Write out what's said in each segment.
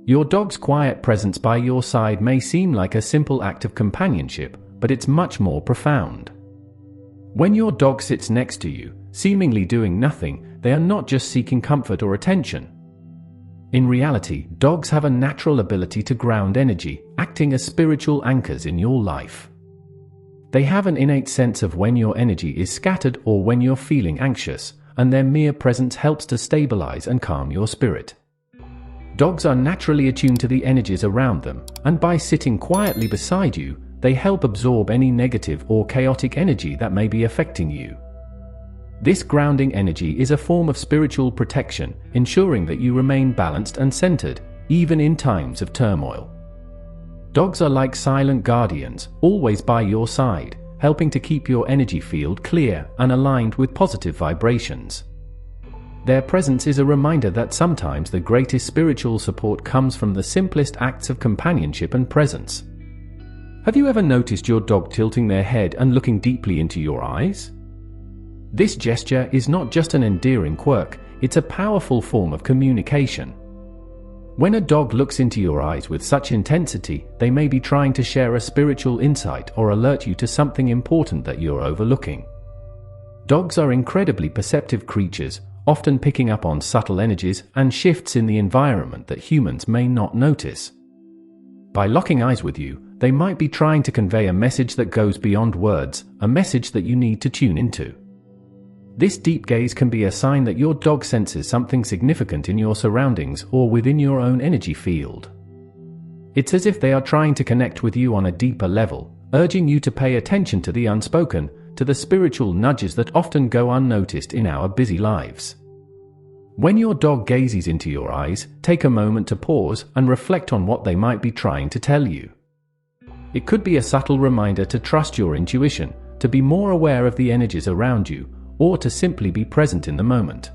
Your dog's quiet presence by your side may seem like a simple act of companionship, but it's much more profound. When your dog sits next to you, seemingly doing nothing, they are not just seeking comfort or attention. In reality, dogs have a natural ability to ground energy, acting as spiritual anchors in your life. They have an innate sense of when your energy is scattered or when you're feeling anxious, and their mere presence helps to stabilize and calm your spirit. Dogs are naturally attuned to the energies around them, and by sitting quietly beside you, they help absorb any negative or chaotic energy that may be affecting you. This grounding energy is a form of spiritual protection, ensuring that you remain balanced and centered, even in times of turmoil. Dogs are like silent guardians, always by your side, helping to keep your energy field clear and aligned with positive vibrations. Their presence is a reminder that sometimes the greatest spiritual support comes from the simplest acts of companionship and presence. Have you ever noticed your dog tilting their head and looking deeply into your eyes? This gesture is not just an endearing quirk, it's a powerful form of communication. When a dog looks into your eyes with such intensity, they may be trying to share a spiritual insight or alert you to something important that you're overlooking. Dogs are incredibly perceptive creatures, often picking up on subtle energies and shifts in the environment that humans may not notice. By locking eyes with you, they might be trying to convey a message that goes beyond words, a message that you need to tune into. This deep gaze can be a sign that your dog senses something significant in your surroundings or within your own energy field. It's as if they are trying to connect with you on a deeper level, urging you to pay attention to the unspoken, to the spiritual nudges that often go unnoticed in our busy lives. When your dog gazes into your eyes, take a moment to pause and reflect on what they might be trying to tell you. It could be a subtle reminder to trust your intuition, to be more aware of the energies around you, or to simply be present in the moment.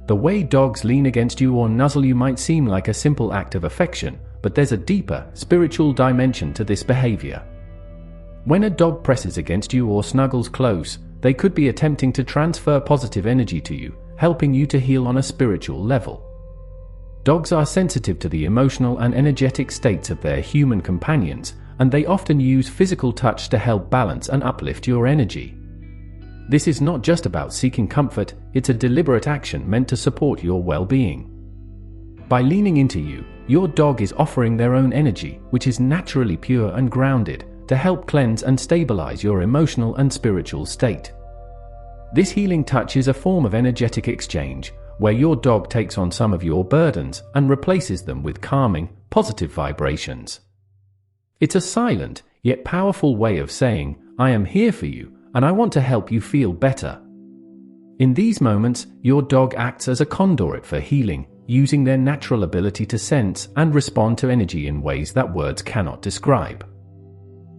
The way dogs lean against you or nuzzle you might seem like a simple act of affection, but there's a deeper, spiritual dimension to this behavior. When a dog presses against you or snuggles close, they could be attempting to transfer positive energy to you, helping you to heal on a spiritual level. Dogs are sensitive to the emotional and energetic states of their human companions, and they often use physical touch to help balance and uplift your energy. This is not just about seeking comfort, it's a deliberate action meant to support your well-being. By leaning into you, your dog is offering their own energy, which is naturally pure and grounded, to help cleanse and stabilize your emotional and spiritual state. This healing touch is a form of energetic exchange, where your dog takes on some of your burdens and replaces them with calming, positive vibrations. It's a silent, yet powerful way of saying, "I am here for you, and I want to help you feel better." In these moments, your dog acts as a conduit for healing, using their natural ability to sense and respond to energy in ways that words cannot describe.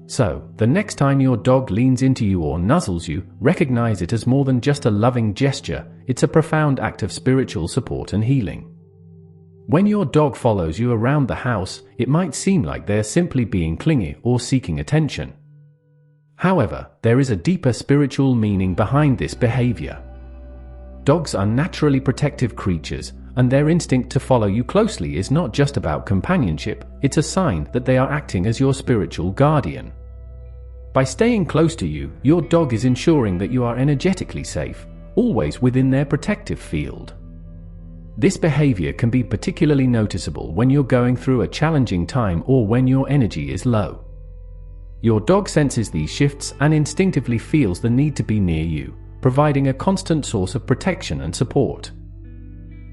So, the next time your dog leans into you or nuzzles you, recognize it as more than just a loving gesture, it's a profound act of spiritual support and healing. When your dog follows you around the house, it might seem like they're simply being clingy or seeking attention. However, there is a deeper spiritual meaning behind this behavior. Dogs are naturally protective creatures, and their instinct to follow you closely is not just about companionship, it's a sign that they are acting as your spiritual guardian. By staying close to you, your dog is ensuring that you are energetically safe, always within their protective field. This behavior can be particularly noticeable when you're going through a challenging time or when your energy is low. Your dog senses these shifts and instinctively feels the need to be near you, providing a constant source of protection and support.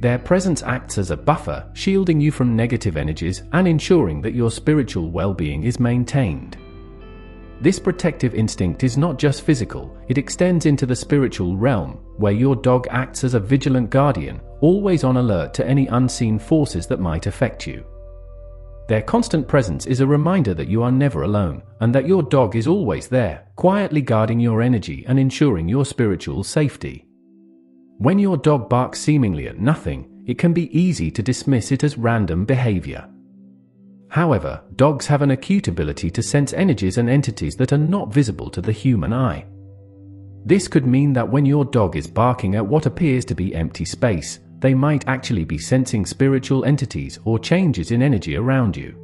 Their presence acts as a buffer, shielding you from negative energies and ensuring that your spiritual well-being is maintained. This protective instinct is not just physical, it extends into the spiritual realm, where your dog acts as a vigilant guardian, always on alert to any unseen forces that might affect you. Their constant presence is a reminder that you are never alone, and that your dog is always there, quietly guarding your energy and ensuring your spiritual safety. When your dog barks seemingly at nothing, it can be easy to dismiss it as random behavior. However, dogs have an acute ability to sense energies and entities that are not visible to the human eye. This could mean that when your dog is barking at what appears to be empty space, they might actually be sensing spiritual entities or changes in energy around you.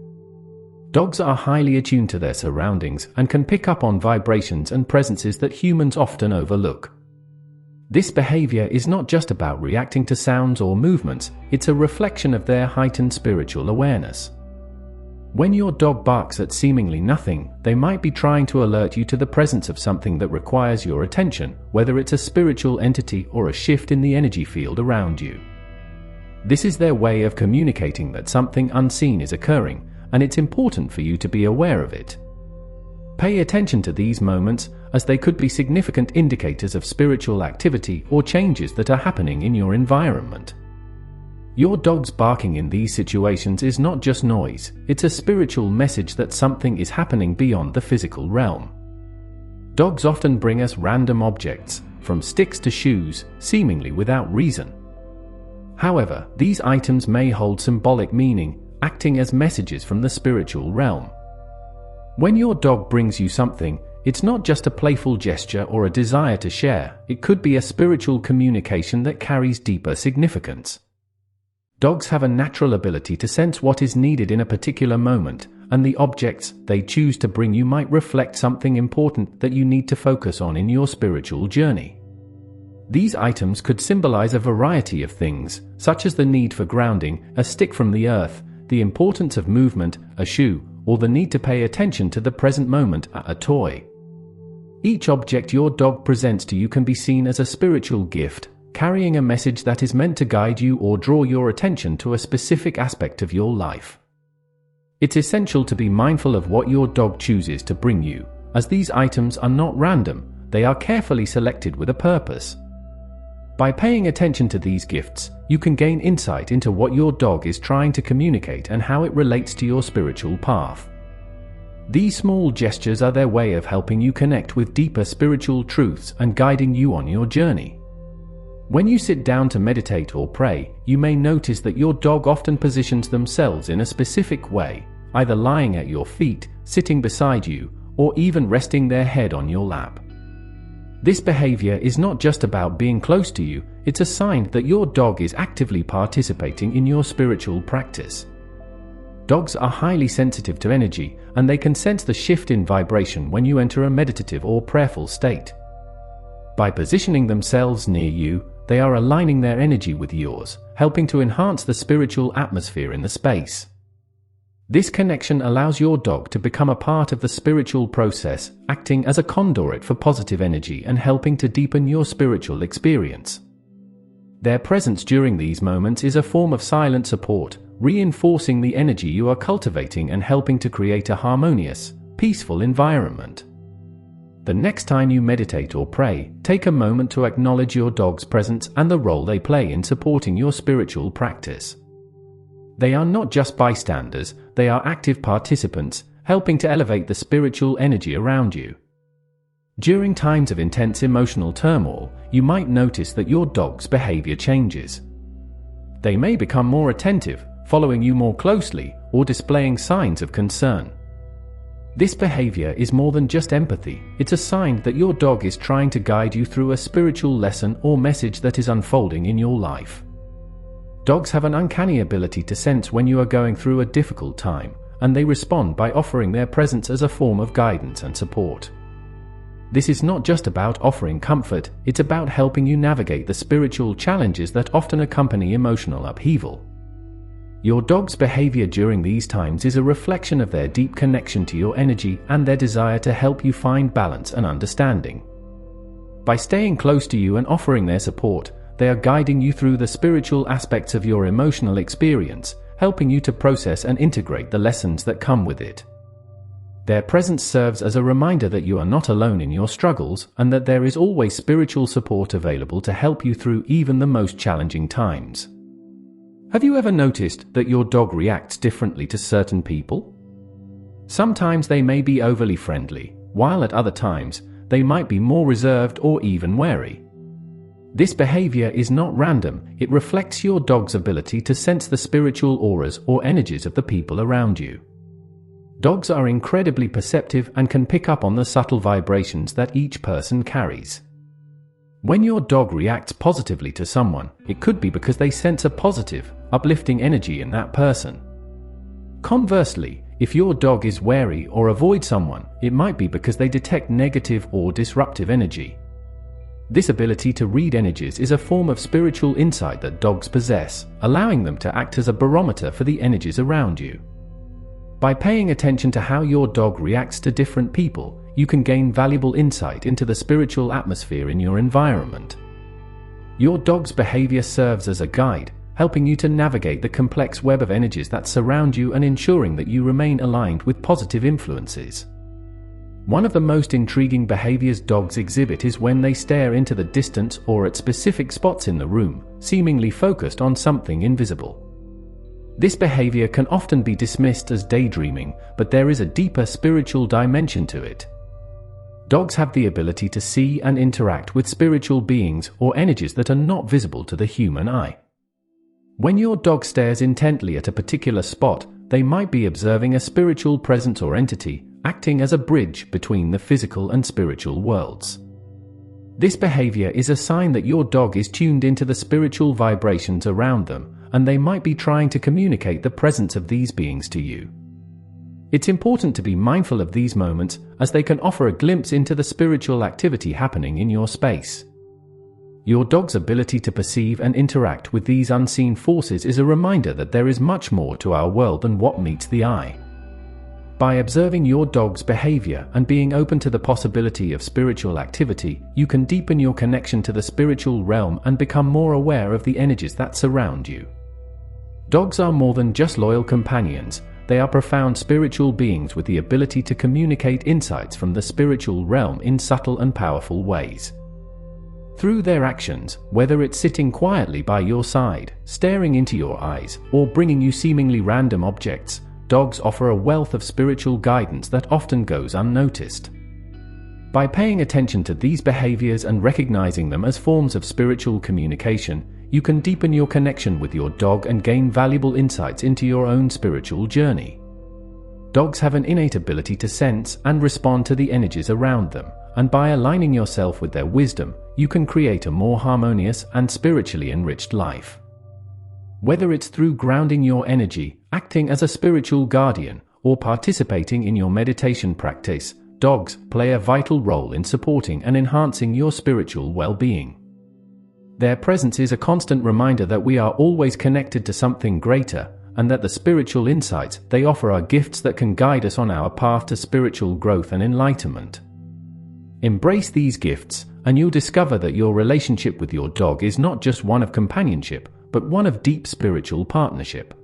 Dogs are highly attuned to their surroundings and can pick up on vibrations and presences that humans often overlook. This behavior is not just about reacting to sounds or movements, it's a reflection of their heightened spiritual awareness. When your dog barks at seemingly nothing, they might be trying to alert you to the presence of something that requires your attention, whether it's a spiritual entity or a shift in the energy field around you. This is their way of communicating that something unseen is occurring, and it's important for you to be aware of it. Pay attention to these moments, as they could be significant indicators of spiritual activity or changes that are happening in your environment. Your dog's barking in these situations is not just noise, it's a spiritual message that something is happening beyond the physical realm. Dogs often bring us random objects, from sticks to shoes, seemingly without reason. However, these items may hold symbolic meaning, acting as messages from the spiritual realm. When your dog brings you something, it's not just a playful gesture or a desire to share, it could be a spiritual communication that carries deeper significance. Dogs have a natural ability to sense what is needed in a particular moment, and the objects they choose to bring you might reflect something important that you need to focus on in your spiritual journey. These items could symbolize a variety of things, such as the need for grounding, a stick from the earth, the importance of movement, a shoe, or the need to pay attention to the present moment, a toy. Each object your dog presents to you can be seen as a spiritual gift, carrying a message that is meant to guide you or draw your attention to a specific aspect of your life. It's essential to be mindful of what your dog chooses to bring you, as these items are not random, they are carefully selected with a purpose. By paying attention to these gifts, you can gain insight into what your dog is trying to communicate and how it relates to your spiritual path. These small gestures are their way of helping you connect with deeper spiritual truths and guiding you on your journey. When you sit down to meditate or pray, you may notice that your dog often positions themselves in a specific way, either lying at your feet, sitting beside you, or even resting their head on your lap. This behavior is not just about being close to you, it's a sign that your dog is actively participating in your spiritual practice. Dogs are highly sensitive to energy, and they can sense the shift in vibration when you enter a meditative or prayerful state. By positioning themselves near you, they are aligning their energy with yours, helping to enhance the spiritual atmosphere in the space. This connection allows your dog to become a part of the spiritual process, acting as a conduit for positive energy and helping to deepen your spiritual experience. Their presence during these moments is a form of silent support, reinforcing the energy you are cultivating and helping to create a harmonious, peaceful environment. The next time you meditate or pray, take a moment to acknowledge your dog's presence and the role they play in supporting your spiritual practice. They are not just bystanders, they are active participants, helping to elevate the spiritual energy around you. During times of intense emotional turmoil, you might notice that your dog's behavior changes. They may become more attentive, following you more closely, or displaying signs of concern. This behavior is more than just empathy, it's a sign that your dog is trying to guide you through a spiritual lesson or message that is unfolding in your life. Dogs have an uncanny ability to sense when you are going through a difficult time, and they respond by offering their presence as a form of guidance and support. This is not just about offering comfort, it's about helping you navigate the spiritual challenges that often accompany emotional upheaval. Your dog's behavior during these times is a reflection of their deep connection to your energy and their desire to help you find balance and understanding. By staying close to you and offering their support, they are guiding you through the spiritual aspects of your emotional experience, helping you to process and integrate the lessons that come with it. Their presence serves as a reminder that you are not alone in your struggles and that there is always spiritual support available to help you through even the most challenging times. Have you ever noticed that your dog reacts differently to certain people? Sometimes they may be overly friendly, while at other times, they might be more reserved or even wary. This behavior is not random, it reflects your dog's ability to sense the spiritual auras or energies of the people around you. Dogs are incredibly perceptive and can pick up on the subtle vibrations that each person carries. When your dog reacts positively to someone, it could be because they sense a positive, uplifting energy in that person. Conversely, if your dog is wary or avoids someone, it might be because they detect negative or disruptive energy. This ability to read energies is a form of spiritual insight that dogs possess, allowing them to act as a barometer for the energies around you. By paying attention to how your dog reacts to different people, you can gain valuable insight into the spiritual atmosphere in your environment. Your dog's behavior serves as a guide, helping you to navigate the complex web of energies that surround you and ensuring that you remain aligned with positive influences. One of the most intriguing behaviors dogs exhibit is when they stare into the distance or at specific spots in the room, seemingly focused on something invisible. This behavior can often be dismissed as daydreaming, but there is a deeper spiritual dimension to it. Dogs have the ability to see and interact with spiritual beings or energies that are not visible to the human eye. When your dog stares intently at a particular spot, they might be observing a spiritual presence or entity, acting as a bridge between the physical and spiritual worlds. This behavior is a sign that your dog is tuned into the spiritual vibrations around them, and they might be trying to communicate the presence of these beings to you. It's important to be mindful of these moments, as they can offer a glimpse into the spiritual activity happening in your space. Your dog's ability to perceive and interact with these unseen forces is a reminder that there is much more to our world than what meets the eye. By observing your dog's behavior and being open to the possibility of spiritual activity, you can deepen your connection to the spiritual realm and become more aware of the energies that surround you. Dogs are more than just loyal companions. They are profound spiritual beings with the ability to communicate insights from the spiritual realm in subtle and powerful ways. Through their actions, whether it's sitting quietly by your side, staring into your eyes, or bringing you seemingly random objects, dogs offer a wealth of spiritual guidance that often goes unnoticed. By paying attention to these behaviors and recognizing them as forms of spiritual communication, you can deepen your connection with your dog and gain valuable insights into your own spiritual journey. Dogs have an innate ability to sense and respond to the energies around them, and by aligning yourself with their wisdom, you can create a more harmonious and spiritually enriched life. Whether it's through grounding your energy, acting as a spiritual guardian, or participating in your meditation practice, dogs play a vital role in supporting and enhancing your spiritual well-being. Their presence is a constant reminder that we are always connected to something greater, and that the spiritual insights they offer are gifts that can guide us on our path to spiritual growth and enlightenment. Embrace these gifts, and you'll discover that your relationship with your dog is not just one of companionship, but one of deep spiritual partnership.